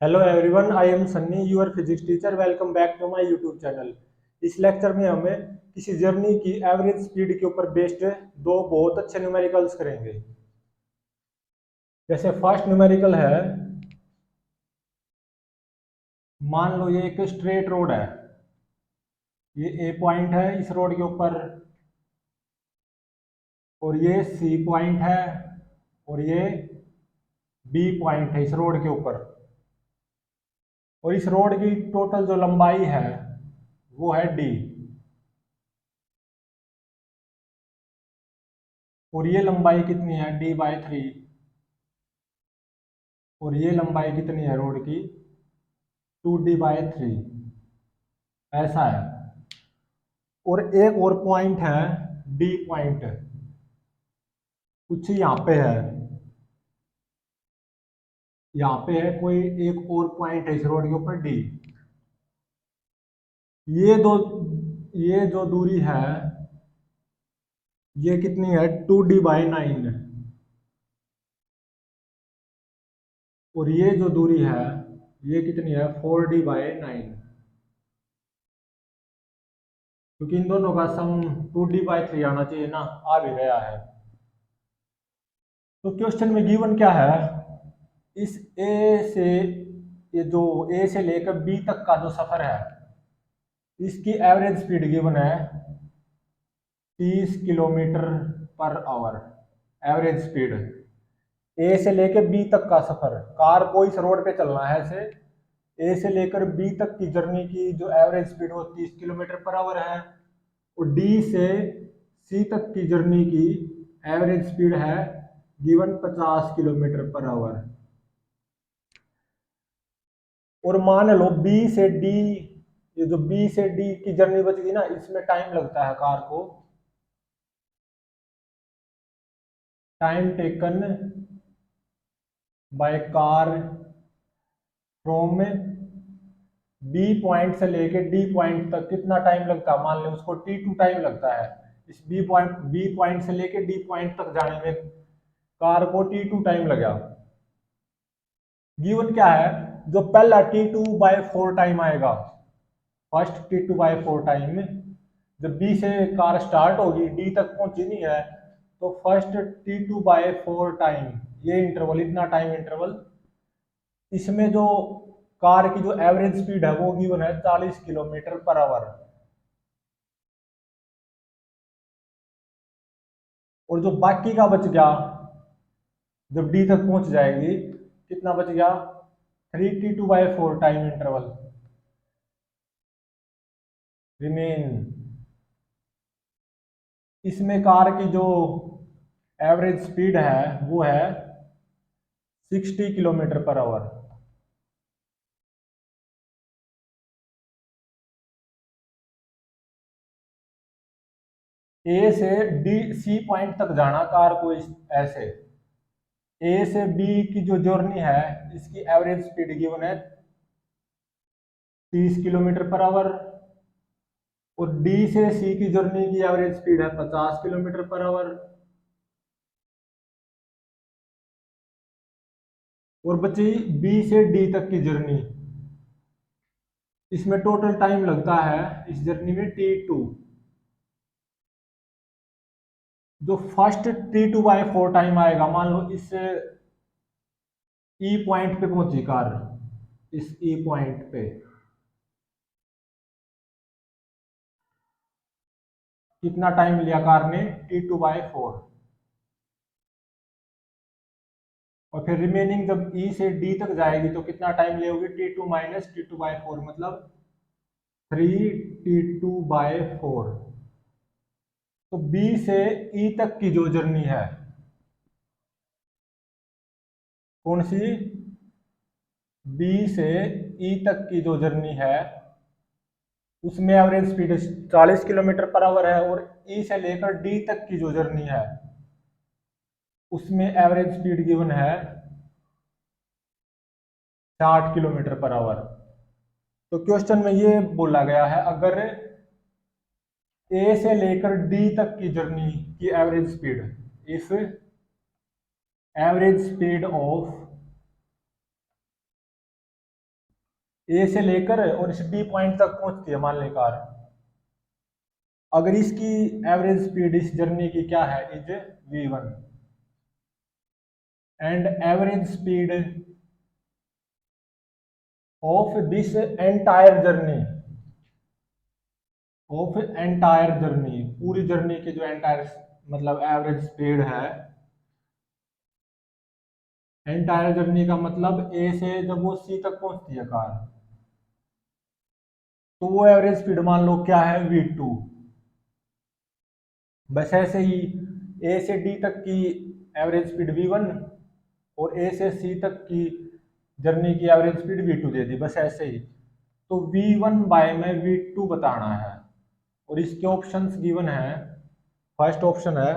Hello everyone, I am Sunny, your physics teacher. Welcome back to my YouTube channel. इस lecture में हमें किसी journey की एवरेज स्पीड के ऊपर बेस्ड दो बहुत अच्छे न्यूमेरिकल्स करेंगे। जैसे फर्स्ट न्यूमेरिकल है, मान लो ये एक स्ट्रेट रोड है। ये ए पॉइंट है इस रोड के ऊपर, और ये सी पॉइंट है, और ये बी पॉइंट है इस रोड के ऊपर। और इस रोड की टोटल जो लंबाई है वो है डी, और ये लंबाई कितनी है, D/3। और ये लंबाई कितनी है रोड की, 2D/3। ऐसा है। और एक और पॉइंट है, डी पॉइंट, कुछ यहाँ पे है। यहाँ पे है कोई एक और पॉइंट है इस रोड के ऊपर, डी। ये दो, ये जो दूरी है ये कितनी है, 2D/9। और ये जो दूरी है ये कितनी है, 4D/9। क्योंकि इन दोनों का सम 2D/3 आना चाहिए ना, आ भी गया है। तो क्वेश्चन में गिवन क्या है, इस ए से, ये जो ए से लेकर बी तक का जो सफर है इसकी एवरेज स्पीड गिवन है 30 kilometre per hour. Average speed ए से लेकर बी तक का सफर, कार को इस रोड पे चलना है ऐसे, ए से लेकर बी तक की जर्नी की जो एवरेज स्पीड वो 30 किलोमीटर पर आवर है। और डी से सी तक की जर्नी की एवरेज स्पीड है गिवन 50 किलोमीटर पर आवर। और मान लो बी से डी, ये जो बी से डी की जर्नी बच गई ना, इसमें टाइम लगता है कार को, time taken by car from B point से लेके डी पॉइंट तक कितना टाइम लगता है, मान लो उसको T2 टाइम लगता है। इस बी पॉइंट से लेके डी पॉइंट तक जाने में कार को T2 टाइम लगा। गिवन क्या है, जो पहला T2/4 टाइम आएगा, फर्स्ट T2/4 टाइम, जब बी से कार स्टार्ट होगी डी तक पहुंची नहीं है, तो फर्स्ट T2/4 टाइम, ये इंटरवल, इतना टाइम इंटरवल, इसमें जो कार की जो एवरेज स्पीड है वो गिवन है 40 किलोमीटर पर आवर। और जो बाकी का बच गया, जब डी तक पहुंच जाएगी, कितना बच गया, 3T2/4 टाइम इंटरवल रिमेन। इसमें कार की जो एवरेज स्पीड है वो है 60 किलोमीटर पर आवर। ए से डी सी पॉइंट तक जाना कार को ऐसे, ए से बी की जो जर्नी है इसकी एवरेज स्पीड गिवन है 30 किलोमीटर पर आवर। और डी से सी की जर्नी की एवरेज स्पीड है 50 किलोमीटर पर आवर। और बची बी से डी तक की जर्नी, इसमें टोटल टाइम लगता है इस जर्नी में T2। जो फर्स्ट T2/4 टाइम आएगा, मान लो इस ई पॉइंट पे पहुंची कार, इस ई पॉइंट पे कितना टाइम लिया कार ने, T2/4। और फिर रिमेनिंग जब ई से डी तक जाएगी तो कितना टाइम लेगी, T2 - T2/4, मतलब 3T2/4। तो बी से ई तक की जो जर्नी है, कौन सी, बी से ई तक की जो जर्नी है उसमें average speed 40 kilometre per hour है। और ई से लेकर डी तक की जो जर्नी है उसमें एवरेज स्पीड गिवन है 60 किलोमीटर पर आवर। तो क्वेश्चन में ये बोला गया है, अगर ए से लेकर डी तक की जर्नी की average speed, if average speed of A से लेकर और इस डी पॉइंट तक पहुंचती है मान ली कार। अगर इसकी एवरेज स्पीड इस जर्नी की क्या है, is v1, and average speed of this entire journey, पूरी जर्नी की जो एंटायर मतलब एवरेज स्पीड है, एंटायर जर्नी का मतलब ए से जब वो सी तक पहुंचती है कार, तो वो एवरेज स्पीड मान लो क्या है, v2। बस ऐसे ही ए से डी तक की एवरेज स्पीड v1 और ए से सी तक की जर्नी की एवरेज स्पीड v2 दे दी, बस ऐसे ही। तो v1 बाय में v2 बताना है, और इसके ऑप्शंस गिवन है। फर्स्ट ऑप्शन है,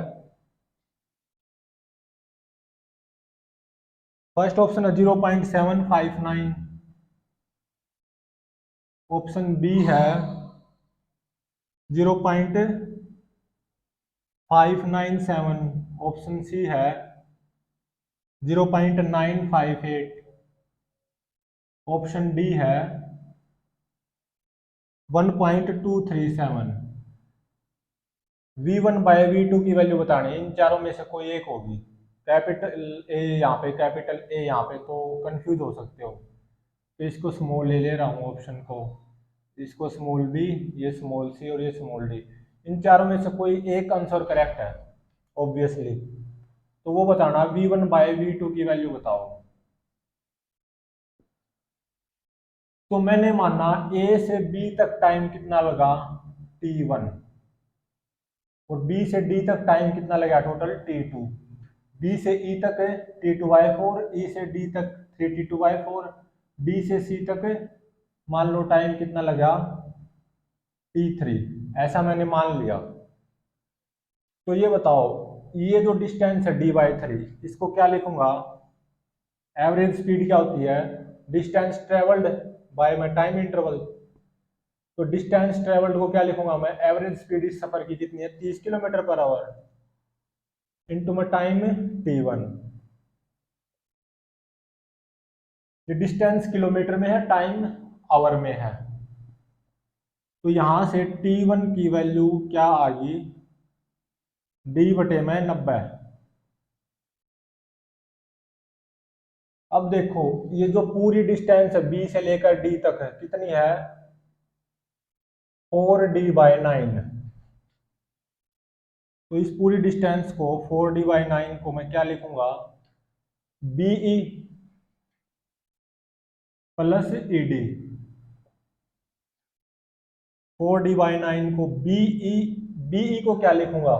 0.759, ऑप्शन बी है 0.597, ऑप्शन सी है 0.958, ऑप्शन डी है 1.237। v1 बाय v2 की वैल्यू बतानी है, इन चारों में से कोई एक होगी। कैपिटल ए यहाँ पे, कैपिटल ए यहाँ पे, तो कंफ्यूज हो सकते हो, तो इसको स्मॉल ले रहा हूँ ऑप्शन को, इसको स्मॉल बी, ये स्मॉल सी और ये स्मॉल डी। इन चारों में से कोई एक आंसर करेक्ट है ऑब्वियसली, तो वो बताना v1 बाय v2 की वैल्यू बताओ। तो मैंने माना ए से बी तक टाइम कितना लगा, t1, और बी से डी तक टाइम कितना लगा टोटल, t2। बी से ई तक t2/4, ई से डी तक 3t2/4, डी से सी तक मान लो टाइम कितना लगा, t3। ऐसा मैंने मान लिया। तो ये बताओ, ये जो डिस्टेंस है d/3, इसको क्या लिखूंगा, एवरेज स्पीड क्या होती है, distance travelled by my time interval. तो डिस्टेंस ट्रेवल्ड को क्या लिखूंगा मैं, एवरेज स्पीड इस सफर की कितनी है, 30 किलोमीटर पर आवर, इंटू में टाइम t1। ये डिस्टेंस किलोमीटर में है, टाइम आवर में है। तो यहां से t1 की वैल्यू क्या आ गई, d/90। अब देखो, ये जो पूरी डिस्टेंस है बी से लेकर डी तक है, कितनी है, 4d/9। तो इस पूरी डिस्टेंस को 4d/9 को मैं क्या लिखूंगा, बीई प्लस ईडी। 4d/9 को बीई को क्या लिखूंगा,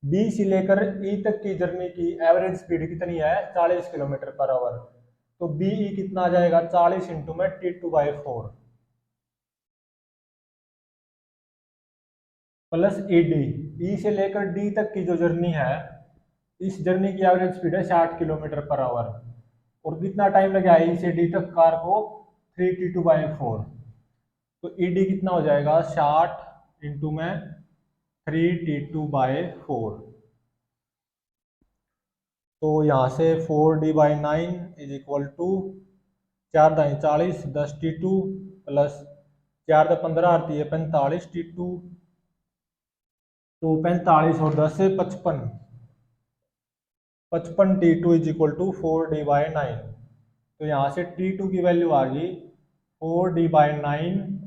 बी से लेकर ई तक की जर्नी की एवरेज स्पीड कितनी है, 40 किलोमीटर पर आवर। तो बीई कितना आ जाएगा, 40 इंटू में t2/4 प्लस ईडी। ई से लेकर डी तक की जो जर्नी है, इस जर्नी की एवरेज स्पीड है 60 किलोमीटर पर आवर, और कितना टाइम लगा ई से डी तक कार को, 3t2/4। तो ईडी कितना हो जाएगा, 60 इंटू में 3t2/4। तो यहाँ से 4d/9 is equal to 4×40, 10t2 plus 4×15 आती है 45t2, तो 45 और 10 से 55, 55t2 is equal to 4d/9। तो यहाँ से t2 की वैल्यू आ गई 4d/9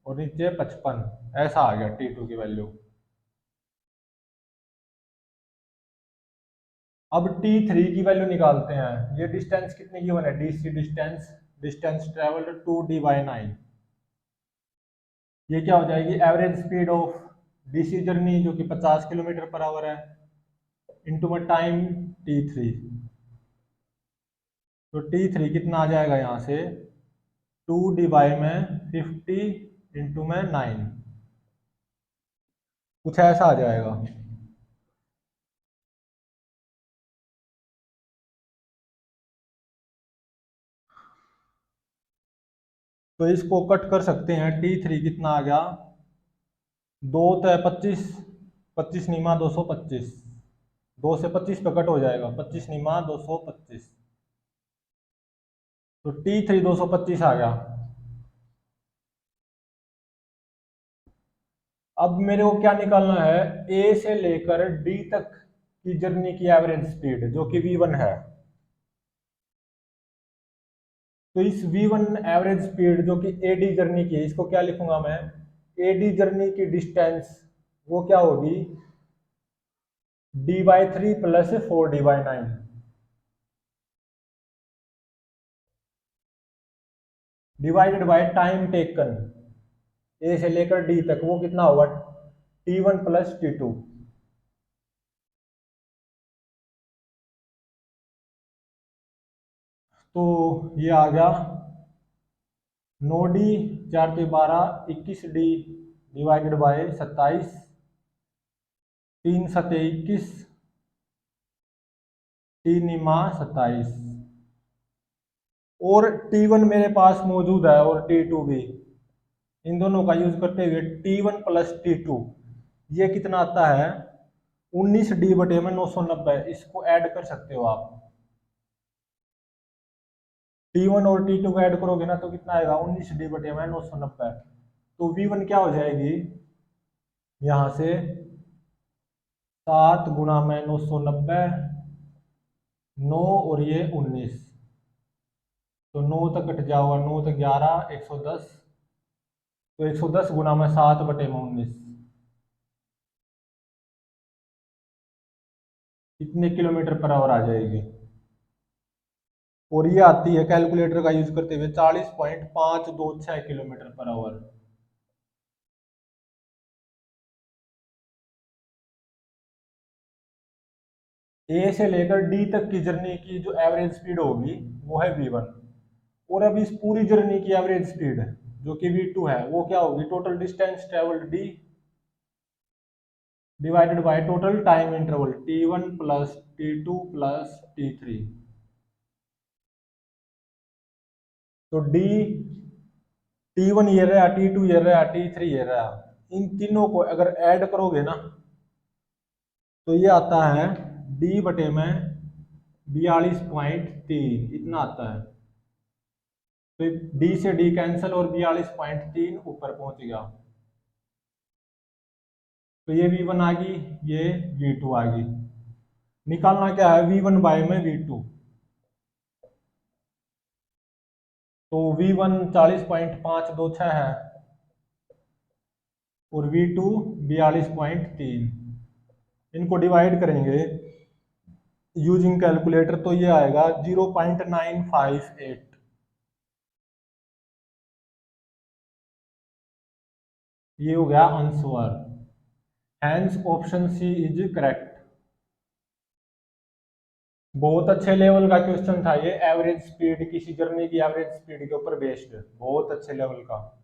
और नीचे 55, ऐसा आ गया t2 की वैल्यू। अब t3 की वैल्यू निकालते हैं। ये डिस्टेंस कितने की बने, DC distance, distance travelled 2d/9। ये क्या हो जाएगी, average speed of DC journey जो कि 50 किलोमीटर पर आवर है, इंटू में टाइम t3। तो t3 कितना आ जाएगा यहाँ से, 2d/50 इंटू में 9, कुछ ऐसा आ जाएगा। तो इसको कट कर सकते हैं, t3 कितना आ गया, 2 तो 25, 25 निमा 225, 2 से 25 पे कट हो जाएगा, 25 निमा 225। तो t3 225 आ गया। अब मेरे को क्या निकालना है, ए से लेकर डी तक की जर्नी की एवरेज स्पीड जो कि v1 है। तो इस v1 एवरेज स्पीड जो कि एडी जर्नी की है, इसको क्या लिखूंगा मैं, एडी जर्नी की डिस्टेंस वो क्या होगी, d/3 plus 4d/9 divided by time taken a से लेकर डी तक, वो कितना होगा, t1 प्लस t2। तो ये आ गया 9d, 4 × 12 21d डिवाइडेड बाय 27, 3 × 7 = 21, 3 × 27। और t1 मेरे पास मौजूद है और t2 भी, इन दोनों का यूज करते हुए t1 प्लस t2 ये कितना आता है, 19d/990। इसको ऐड कर सकते हो आप, t1 और t2 को ऐड करोगे ना तो कितना आएगा, 19d/990। तो v1 क्या हो जाएगी, यहां से 7 × 990, 9 और ये 19, तो 9 तक कट जाओगा, 9 तक 11, 110, तो 110 × 7/19 कितने किलोमीटर पर आवर आ जाएगी। और ये आती है कैलकुलेटर का यूज करते हुए 40.526 किलोमीटर पर आवर। ए से लेकर डी तक की जर्नी की जो एवरेज स्पीड होगी वो है v1। और अब इस पूरी जर्नी की एवरेज स्पीड जो कि v2 है वो क्या होगी, total distance travelled d divided by total time interval t1 plus t2 plus t3। तो d t1 ये रहा, t2 ये रहा, t3 ये रहा, इन तीनों को अगर ऐड करोगे ना तो ये आता है d/42.3 इतना आता है। तो d से d कैंसिल और 42.3 ऊपर पहुंच गया। तो ये v1 आ गई, ये v2 आ गई। निकालना क्या है, v1 बाय में v2। तो v1 40.526 है और v2 42.3, इनको डिवाइड करेंगे यूजिंग कैलकुलेटर तो ये आएगा 0.958। ये हो गया answer, hence option C is correct. बहुत अच्छे लेवल का क्वेश्चन था ये, एवरेज स्पीड, किसी जर्नी की एवरेज स्पीड के ऊपर बेस्ड, बहुत अच्छे लेवल का।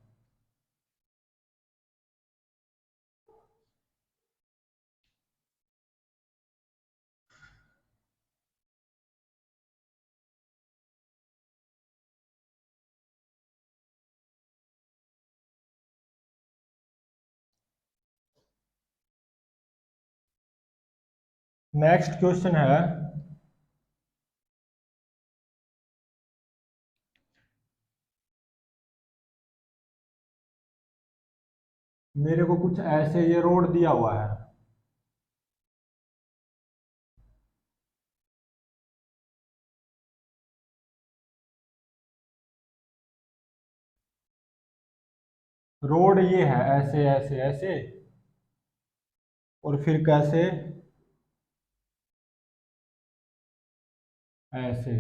नेक्स्ट क्वेश्चन है, मेरे को कुछ ऐसे ये रोड दिया हुआ है, रोड ये है ऐसे ऐसे ऐसे, और फिर कैसे ऐसे,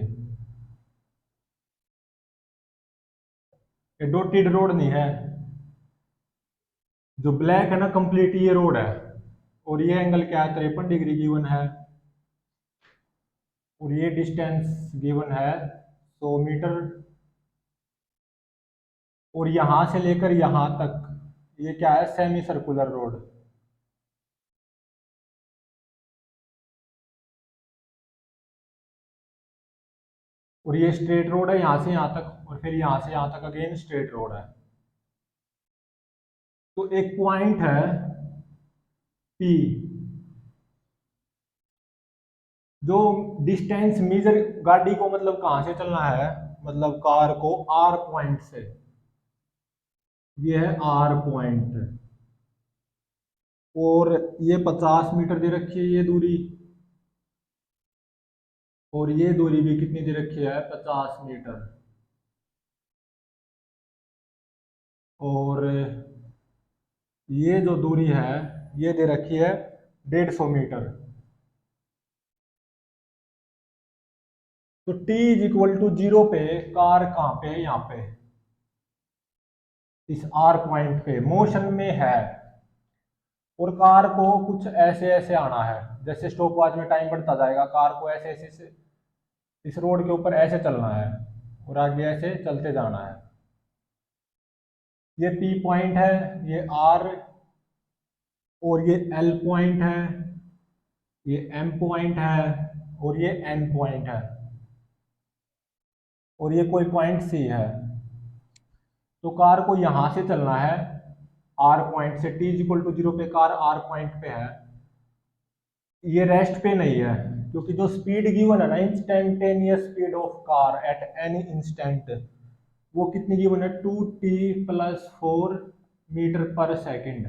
ये डॉटेड रोड नहीं है, जो ब्लैक है ना कंप्लीट ये रोड है। और ये एंगल क्या है, 53 डिग्री गिवन है, और ये डिस्टेंस गिवन है 100 मीटर। और यहां से लेकर यहां तक ये क्या है, सेमी सर्कुलर रोड। और ये स्ट्रेट रोड है यहां से यहां तक, और फिर यहां से यहां तक अगेन स्ट्रेट रोड है। तो एक पॉइंट है पी, जो डिस्टेंस मेजर गाड़ी को मतलब कहां से चलना है, मतलब कार को आर पॉइंट से, ये है आर पॉइंट। और ये 50 मीटर दे रखी है ये दूरी, और ये दूरी भी कितनी दे रखी है, 50 मीटर। और ये जो दूरी है ये दे रखी है 150 मीटर। तो t इज इक्वल टू 0 पे कार कहाँ पे है, यहाँ पे इस आर पॉइंट पे मोशन में है, और कार को कुछ ऐसे ऐसे आना है, जैसे स्टॉप वॉच में टाइम बढ़ता जाएगा, कार को ऐसे ऐसे से इस रोड के ऊपर ऐसे चलना है, और आगे ऐसे चलते जाना है। ये पी पॉइंट है, ये आर, और ये एल पॉइंट है, ये एम पॉइंट है, और ये एन पॉइंट है, और ये कोई पॉइंट सी है। तो कार को यहां से चलना है आर पॉइंट से, टी इक्वल टू 0 पे कार आर पॉइंट पे है, ये रेस्ट पे नहीं है, क्योंकि जो स्पीड गिवन है ना, instantaneous speed of car at any instant, वो कितनी गिवन है, 2t+4 मीटर पर second,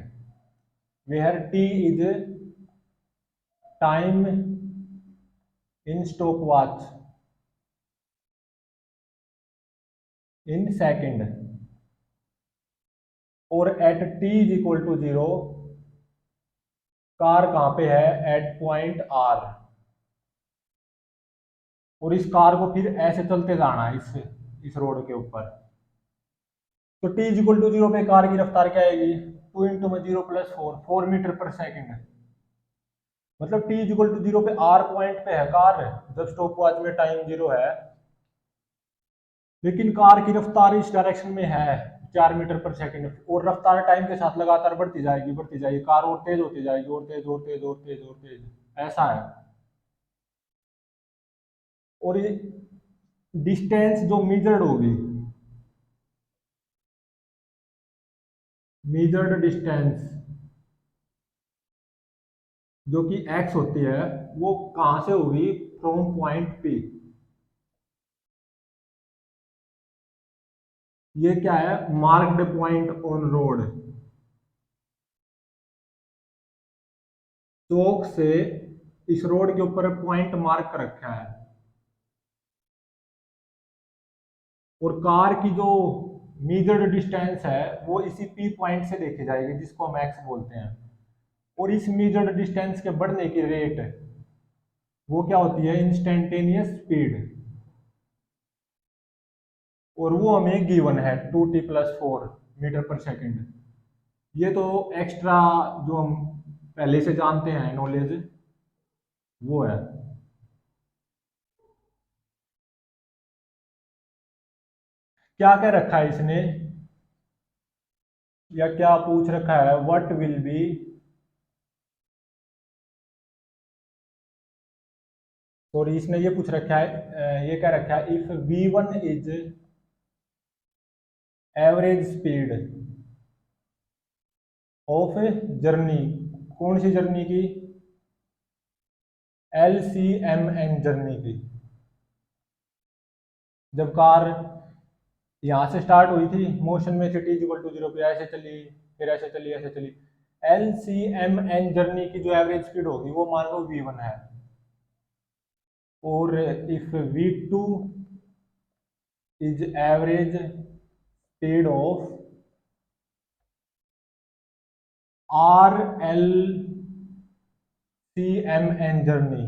where T is time in stopwatch in second, और at T is equal to 0 car कहां पे है, एट पॉइंट आर, और इस कार को फिर ऐसे चलते जाना है इस रोड के ऊपर। तो t इज इक्वल टू 0 पे कार की रफ्तार क्या आएगी, 2 × 0 + 4 मीटर पर सेकेंड, मतलब t इज इक्वल टू 0 पे आर पॉइंट पे है कार, जब स्टॉप वॉच में टाइम 0 है, लेकिन कार की रफ्तार इस डायरेक्शन में है 4 मीटर पर सेकेंड, और रफ्तार टाइम के साथ लगातार बढ़ती जाएगी, कार और तेज होती जाएगी, और तेज और तेज और तेज और तेज, ऐसा है। और ये डिस्टेंस जो मेजर्ड होगी, मेजर्ड डिस्टेंस जो कि x होती है, वो कहां से होगी, फ्रॉम पॉइंट P। ये क्या है, मार्क्ड पॉइंट ऑन रोड, चौक से इस रोड के ऊपर पॉइंट मार्क कर रखा है, और कार की जो मेजर्ड डिस्टेंस है वो इसी P पॉइंट से देखी जाएगी, जिसको हम x बोलते हैं, और इस मेजर्ड डिस्टेंस के बढ़ने की रेट वो क्या होती है, इंस्टेंटेनियस स्पीड, और वो हमें गिवन है 2t+4 मीटर पर सेकेंड। ये तो एक्स्ट्रा जो हम पहले से जानते हैं नॉलेज, वो है। क्या क्या रखा है इसने, या क्या पूछ रखा है, व्हाट विल बी, सॉरी इसने ये पूछ रखा है, ये क्या रखा है, if v1 is average speed of journey, कौन सी जर्नी की, LCMN जर्नी की, जब कार यहाँ से स्टार्ट हुई थी मोशन में से, t इक्वल टू 0 पे ऐसे चली, फिर ऐसे चली ऐसे चली, LCMN जर्नी की जो एवरेज स्पीड होगी वो मान लो v1 है, और if v2 is average speed of RLCMN journey,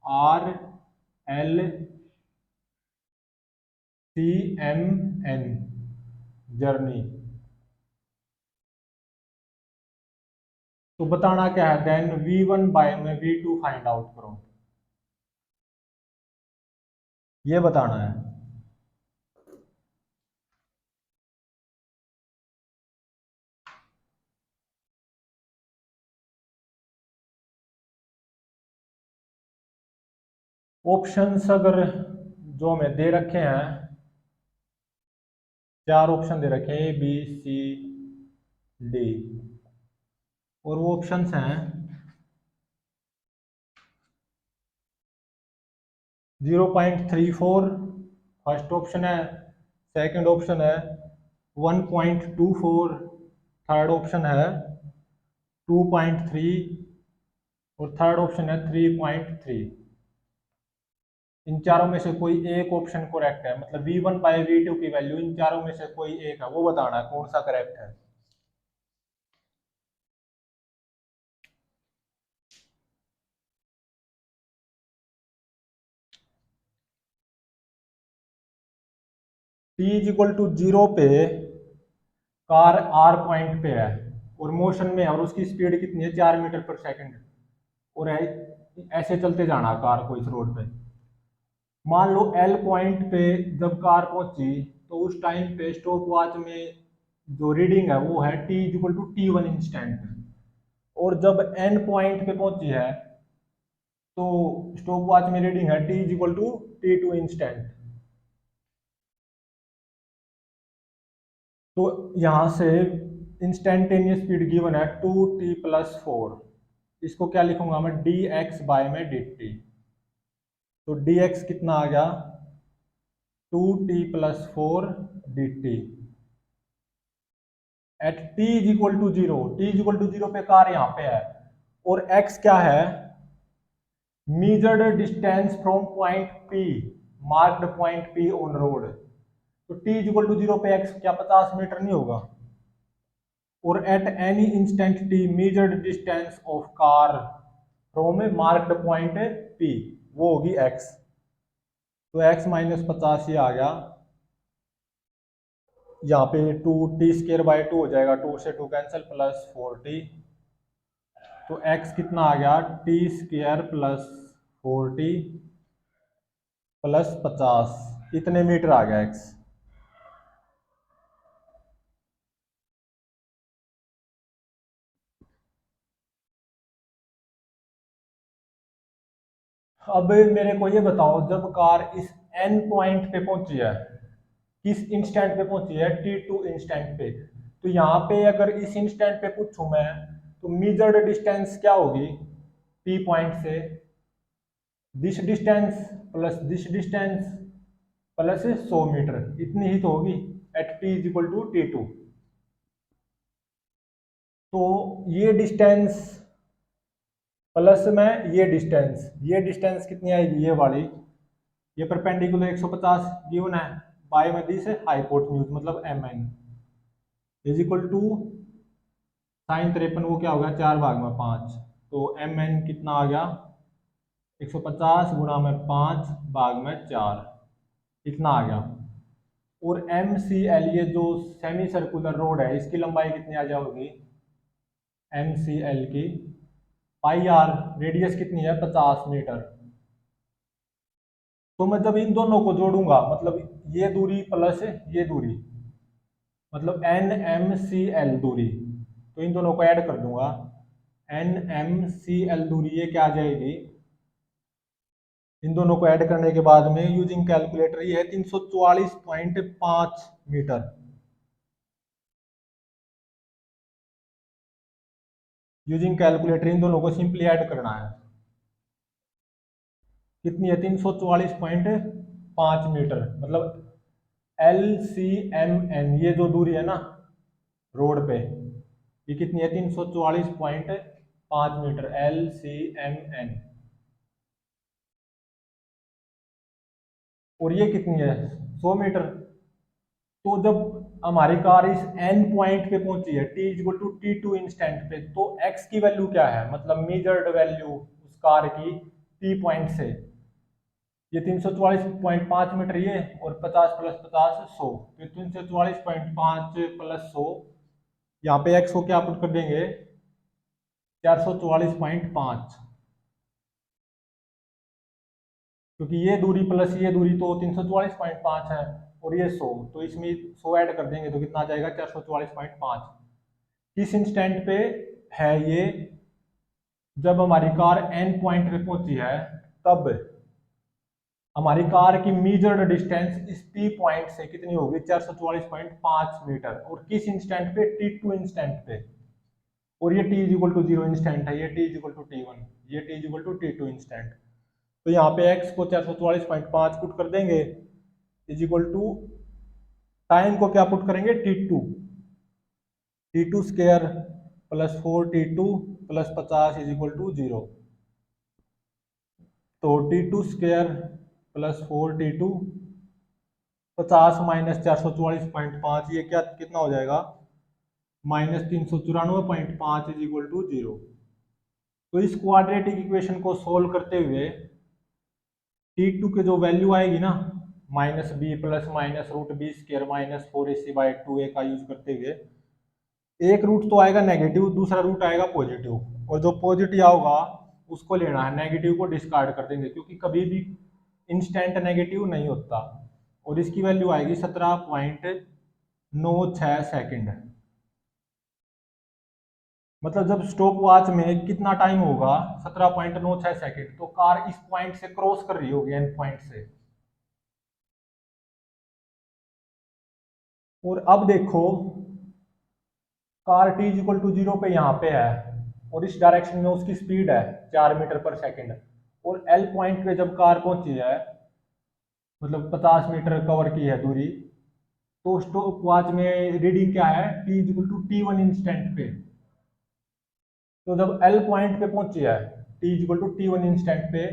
RLCMN journey, तो बताना क्या है, देन v1 बाय में v2 फाइंड आउट करो, ये बताना है। ऑप्शंस अगर जो हमें दे रखे हैं, 4 ऑप्शन दे रखे हैं, A B C D, और वो ऑप्शंस हैं 0.34 फर्स्ट ऑप्शन है, सेकंड ऑप्शन है 1.24 थर्ड ऑप्शन है, 2.3 और थर्ड ऑप्शन है 3.3। इन चारों में से कोई एक ऑप्शन करेक्ट है, मतलब v1 बाय v2 की वैल्यू इन चारों में से कोई एक है, वो बताना है कौन सा करेक्ट है। t इज इक्वल टू 0 पे कार r पॉइंट पे है और मोशन में है और उसकी स्पीड कितनी है 4 मीटर पर सेकंड, और ऐसे चलते जाना कार को इस रोड पे। मान लो L पॉइंट पे जब कार पहुंची तो उस टाइम पे स्टॉप वॉच में जो रीडिंग है वो है t equal to t1 instant, और जब N पॉइंट पे पहुंची है तो स्टॉप वॉच में रीडिंग है t equal to t2 instant. तो यहां से इंस्टेंटेनियस स्पीड गिवन है 2t+4, इसको क्या लिखूंगा मैं dx बाय में dt। तो dx कितना आ गया 2t+4 dt at t is equal to 0। t is equal to 0 पे कार यहाँ पे है और x क्या है measured distance from point P, marked point P on road। तो t इज इक्वल टू 0 पे x क्या 50 मीटर नहीं होगा, और eight any instant t measured distance of car from marked point P वो होगी x। तो x माइनस 50 ही आ गया, यहाँ पे 2t² हो जाएगा, 2 से 2 कैंसिल प्लस 4t। तो x कितना आ गया t² प्लस 4t प्लस 50, इतने मीटर आ गया x। अब मेरे को ये बताओ जब कार इस n पॉइंट पे पहुंची है, किस इंस्टेंट पे पहुंची है t2 इंस्टेंट पे, तो यहाँ पे अगर इस इंस्टेंट पे पूछूं मैं तो मेजर्ड डिस्टेंस क्या होगी t पॉइंट से, this distance plus this distance plus 100 metre, इतनी ही तो होगी at t is equal to t2। तो ये डिस्टेंस प्लस में ये डिस्टेंस कितनी आएगी ये वाली, ये परपेंडिकुलर 150 गिवन है, बाय में दी से हाइपोटेन्यूज मतलब mn is equal to sine 53 वो क्या हो गया 4 भाग में 5, तो mn कितना आ गया 150 गुणा में 5 भाग में 4, इतना आ गया। और MCL ये जो सेमी सर्कुलर रोड है इसकी लंबाई कितनी आ जाएगी MCL की पाई आर, रेडियस कितनी है 50 मीटर। तो मैं जब इन दोनों को जोड़ूंगा मतलब ये दूरी प्लस ये दूरी मतलब NMCL दूरी, तो इन दोनों को ऐड कर दूंगा NMCL दूरी ये क्या आ जाएगी, इन दोनों को ऐड करने के बाद में यूजिंग कैलकुलेटर ये है 344.5 मीटर। यूजिंग कैलकुलेटर इन दोनों को सिंपली ऐड करना है, कितनी है 344.5 मीटर, मतलब LCMN ये जो दूरी है ना रोड पे ये कितनी है 344.5 मीटर LCMN, और ये कितनी है 100 मीटर। तो जब हमारी कार इस एन पॉइंट पे पहुंची है t equal to t2 instant पे, तो x की वैल्यू क्या है मतलब मेजर्ड वैल्यू उस कार की t पॉइंट से, ये 344.5 मीटर ये और 50 प्लस 50 100, तो 344.5 प्लस 100, यहाँ पे x को क्या पुट कर देंगे 444.5, क्योंकि ये दूरी प्लस ये दूरी तो 344.5 है और ये 100, तो इसमें 100 ऐड कर देंगे तो कितना आ जाएगा 444.5। किस इंस्टेंट पे है ये जब हमारी कार एन पॉइंट पे पहुंची है, तब हमारी कार की मेजर्ड डिस्टेंस इस टी पॉइंट से कितनी होगी 444.5 मीटर, और किस इंस्टेंट पे t2 इंस्टेंट पे, और ये t is equal to 0 instant है, ये t is equal to t1, ये t is equal to t2 instant. तो यहाँ पे x को 444.5 पुट कर देंगे इज इक्वल टू टाइम को क्या पुट करेंगे t2 square plus 4t2 plus 50 is equal to 0। तो t2 square plus 4t2 50 minus 444.5, ये क्या कितना हो जाएगा, माइनस 394.5 इज इक्वल टू 0। तो इस क्वाड्रेटिक इक्वेशन को सोल्व करते हुए t2 के जो वैल्यू आएगी ना, minus B plus minus root B square minus 4ac/2a का यूज करते हुए, एक रूट तो आएगा नेगेटिव, दूसरा रूट आएगा पॉजिटिव, और जो पॉजिटिव होगा उसको लेना है, नेगेटिव को डिस्कार्ड कर देंगे क्योंकि कभी भी इंस्टेंट नेगेटिव नहीं होता। और इसकी वैल्यू आएगी 17.96 सेकंड। मतलब जब स्टॉप वॉच में कितना टाइम होगा, 17.96 सेकंड, तो कार इस पॉइंट से क्रॉस कर रही होगी, एंड पॉइंट से। और अब देखो कार t इक्वल टू 0 पे यहाँ पे है, और इस डायरेक्शन में उसकी स्पीड है 4 मीटर पर सेकंड। और एल पॉइंट पे जब कार पहुंची है, मतलब 50 मीटर कवर की है दूरी, तो स्टॉप वॉच में रीडिंग क्या है, t equal to t1 instant पे। तो जब एल पॉइंट पे पहुंची है t equal to t1 instant पे,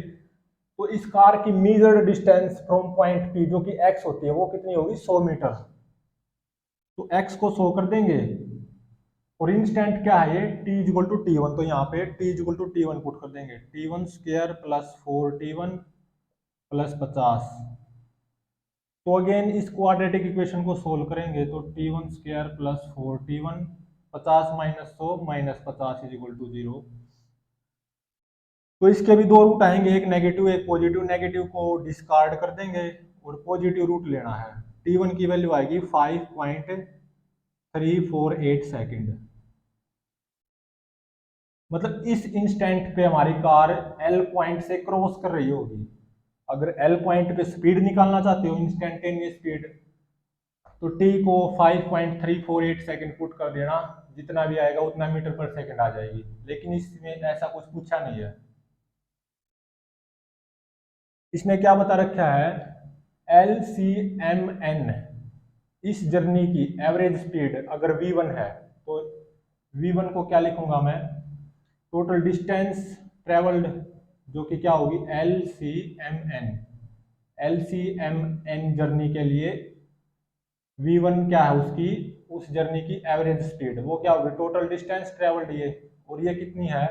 तो इस कार की measured distance from point p जो कि x होती है, वो कितनी होगी, 100 मीटर। तो x को 100 कर देंगे, और इंस्टेंट क्या है ये, t इक्वल टू t1, तो यहाँ पे t equal to t1 put कर देंगे, t1 square plus 4t1 plus 50। तो अगेन इस क्वाड्रेटिक इक्वेशन को सोल्व करेंगे, तो t1 square plus 4t1, 50 minus 100 minus 50 is equal to 0। तो इसके भी दो रूट आएंगे, एक नेगेटिव एक पॉजिटिव, नेगेटिव को डिस्कार्ड कर देंगे और पॉजिटिव रूट लेना है। t1 की वैल्यू आएगी 5.348 सेकंड। मतलब इस इंस्टेंट पे हमारी कार एल पॉइंट से क्रॉस कर रही होगी। अगर एल पॉइंट पे स्पीड निकालना चाहते हो, इंस्टेंटेनियस स्पीड, तो टी को 5.348 सेकंड पुट कर देना, जितना भी आएगा उतना मीटर पर सेकंड आ जाएगी। लेकिन इसमें ऐसा कुछ पूछा नहीं है। इसने क्या बता रखा है, LCMN, इस जर्नी की एवरेज स्पीड अगर v1 है, तो v1 को क्या लिखूंगा मैं, टोटल डिस्टेंस ट्रेवल्ड, जो कि क्या होगी, LCMN। LCMN जर्नी के लिए v1 क्या है, उसकी उस जर्नी की एवरेज स्पीड, वो क्या होगी, टोटल डिस्टेंस ट्रेवल्ड ये, और ये कितनी है,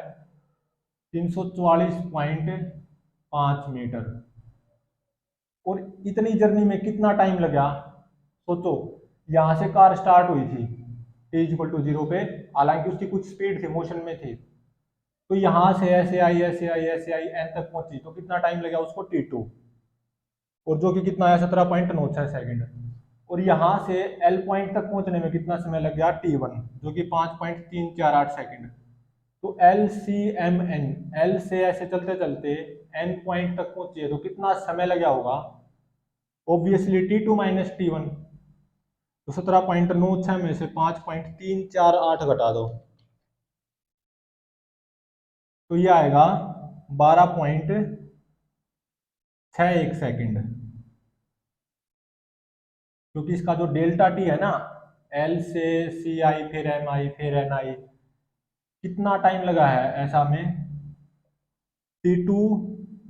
344.5 मीटर। और इतनी जर्नी में कितना टाइम लगा, सोचो। यहां से कार स्टार्ट हुई थी t इक्वल टू 0 पे, हालांकि उसकी कुछ स्पीड थी, मोशन में थी, तो यहां से ऐसे आई ऐसे आई ऐसे आई एन तक पहुंची, तो कितना टाइम लगा उसको, t2, और जो कि कितना है, 17.96 सेकंड। और यहां से एल पॉइंट तक पहुंचने में कितना समय लग गया, t1, जो कि 5.348 सेकंड। तो L C M N, L से ऐसे चलते चलते एन पॉइंट तक पहुंचे, तो कितना समय लगा होगा, ऑब्वियसली t2 माइनस t1। तो 17.96 में से 5.348 घटा दो, तो ये आएगा 12.61 सेकंड। क्योंकि इसका जो डेल्टा टी है ना, एल से सी आई फिर एम आई फिर एन आई, कितना टाइम लगा है ऐसा में, t2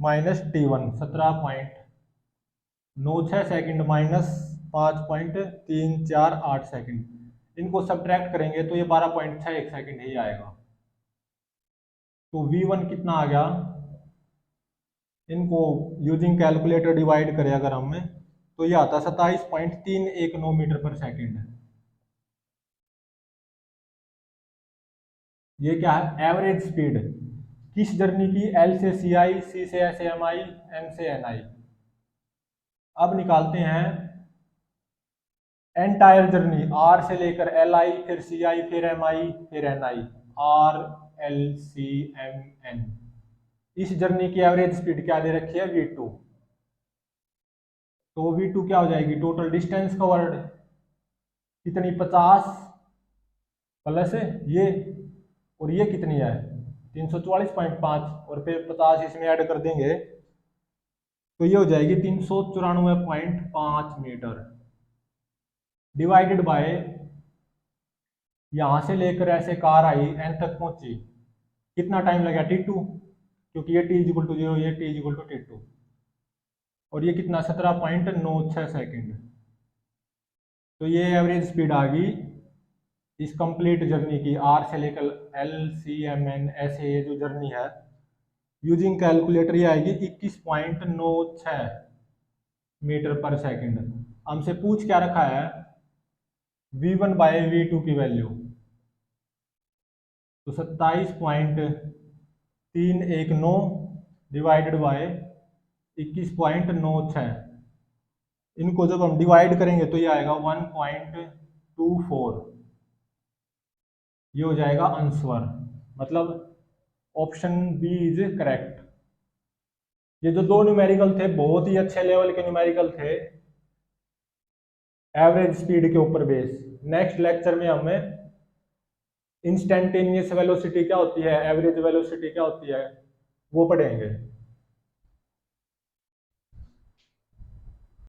minus t1, 17.96 second minus 5.348 second, इनको सब्ट्रैक्ट करेंगे तो ये 12.61 सेकंड ही आएगा। तो v1 कितना आ गया, इनको यूजिंग कैलकुलेटर डिवाइड करें अगर हम, तो ये आता 27.319 मीटर पर सेकंड। ये क्या है, एवरेज स्पीड किस जर्नी की, एल से सी आई, सी से एस एम आई, एम से एन आई। अब निकालते हैं एंटायर जर्नी, आर से लेकर एल आई फिर सी आई फिर एम आई फिर N I, R L C M N. इस जर्नी की एवरेज स्पीड क्या दे रखी है, v2। तो v2 क्या हो जाएगी, टोटल डिस्टेंस कवर्ड कितनी, 50 प्लस ये, और ये कितनी है, 344.5, और फिर 50 इसमें ऐड कर देंगे, तो ये हो जाएगी 394.5 मीटर, डिवाइडेड बाय यहाँ से लेकर ऐसे कार आई एन तक पहुंची, कितना टाइम लगा T2, क्योंकि ये t=0, ये t=T2, और ये कितना 17.96 सेकेंड। तो ये एवरेज स्पीड आ गई इस कंप्लीट जर्नी की, आर से लेकर LCMN ऐसे ये जो जर्नी है, यूजिंग कैलकुलेटर ये आएगी 21.96 मीटर पर सेकंड। हमसे पूछ क्या रखा है, V1/V2 की वैल्यू, तो 27.319 डिवाइडेड बाय 21.96, इनको जब हम डिवाइड करेंगे तो ये आएगा 1.24, ये हो जाएगा आंसर, मतलब ऑप्शन बी इज करेक्ट। ये जो दो न्यूमेरिकल थे बहुत ही अच्छे लेवल के न्यूमेरिकल थे, एवरेज स्पीड के ऊपर बेस। नेक्स्ट लेक्चर में हमें इंस्टेंटेनियस वेलोसिटी क्या होती है, एवरेज वेलोसिटी क्या होती है, वो पढ़ेंगे।